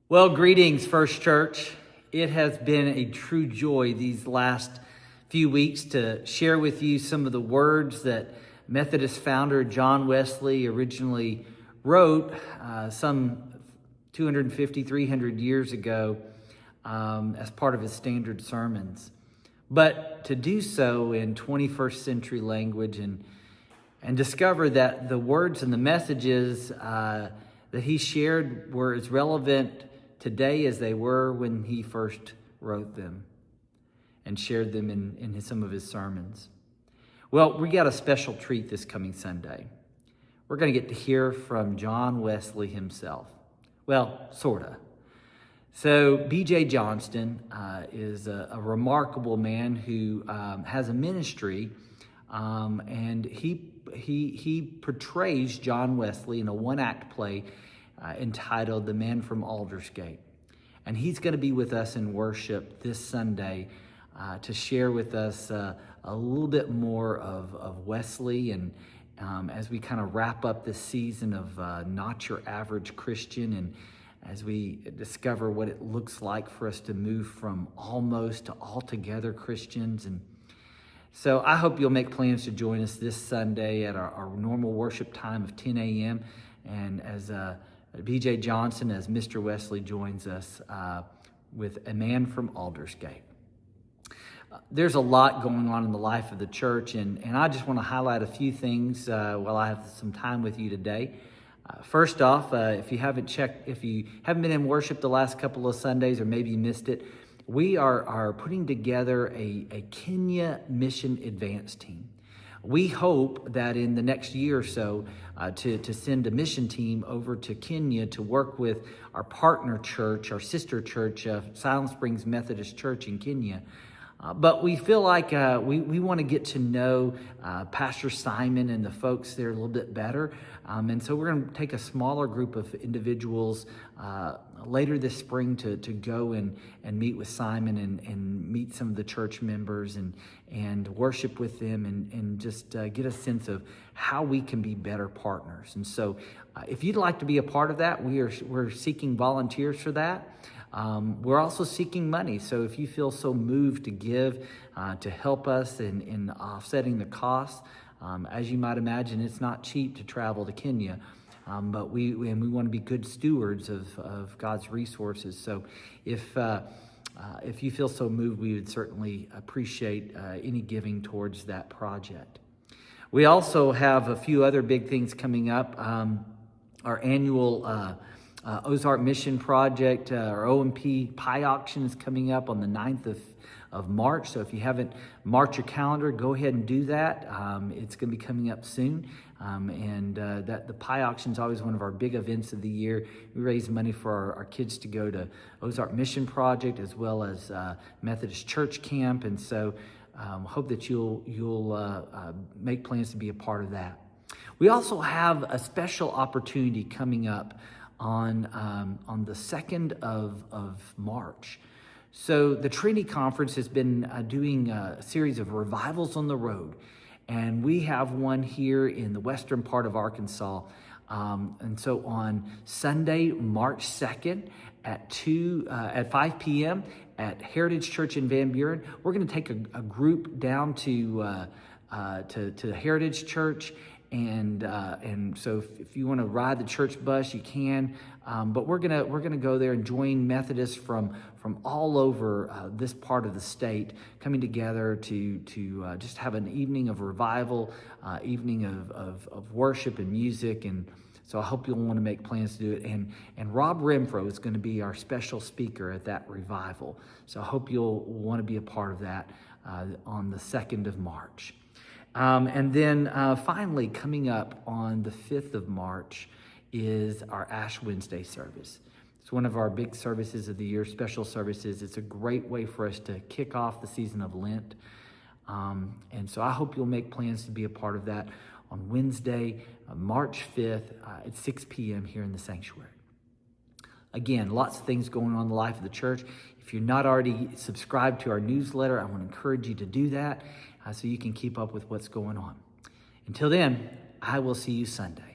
Well, greetings, First Church. It has been a true joy these last few weeks to share with you some of the words that Methodist founder John Wesley originally wrote some 250, 300 years ago as part of his standard sermons. But to do so in 21st century language and discover that the words and the messages that he shared were as relevant today as they were when he first wrote them and shared them in some of his sermons. Well, we got a special treat this coming Sunday. We're going to get to hear from John Wesley himself. Well, sort of. So B.J. Johnston is a remarkable man who has a ministry, and he portrays John Wesley in a one-act play entitled The Man from Aldersgate. And he's going to be with us in worship this Sunday to share with us a little bit more of Wesley, and as we kind of wrap up this season of Not Your Average Christian, and as we discover what it looks like for us to move from almost to altogether Christians. And so I hope you'll make plans to join us this Sunday at our normal worship time of 10 a.m. And as B.J. Johnson, as Mr. Wesley joins us with A Man from Aldersgate. There's a lot going on in the life of the church, and I just want to highlight a few things while I have some time with you today. First off, if you haven't been in worship the last couple of Sundays, or maybe you missed it, we are putting together a Kenya Mission Advance Team. We hope that in the next year or so to send a mission team over to Kenya to work with our partner church, our sister church, Silent Springs Methodist Church in Kenya. But we feel like we want to get to know Pastor Simon and the folks there a little bit better. And so we're going to take a smaller group of individuals later this spring to go and meet with Simon and meet some of the church members and worship with them and just get a sense of how we can be better partners. And so if you'd like to be a part of that, we're seeking volunteers for that. We're also seeking money, so if you feel so moved to give to help us in offsetting the costs, as you might imagine, it's not cheap to travel to Kenya, but we want to be good stewards of God's resources. So if you feel so moved, we would certainly appreciate any giving towards that project. We also have a few other big things coming up. Our annual Ozark Mission Project, our OMP pie auction is coming up on the 9th of March. So if you haven't marked your calendar, go ahead and do that. It's going to be coming up soon. That the pie auction is always one of our big events of the year. We raise money for our kids to go to Ozark Mission Project as well as Methodist Church Camp. And so hope that you'll make plans to be a part of that. We also have a special opportunity coming up on the 2nd of March. So the Trinity Conference has been doing a series of revivals on the road, and we have one here in the western part of Arkansas. And so on Sunday, March 2nd at 5 p.m. at Heritage Church in Van Buren, we're going to take a group down to Heritage Church. And so if you want to ride the church bus, you can. But we're gonna go there and join Methodists from all over this part of the state, coming together to just have an evening of revival, evening of worship and music. And so I hope you'll want to make plans to do it. And Rob Renfro is going to be our special speaker at that revival. So I hope you'll want to be a part of that on the 2nd of March. And then finally, coming up on the 5th of March is our Ash Wednesday service. It's one of our big services of the year, special services. It's a great way for us to kick off the season of Lent. And so I hope you'll make plans to be a part of that on Wednesday, March 5th at 6 p.m. here in the sanctuary. Again, lots of things going on in the life of the church. If you're not already subscribed to our newsletter, I want to encourage you to do that so you can keep up with what's going on. Until then, I will see you Sunday.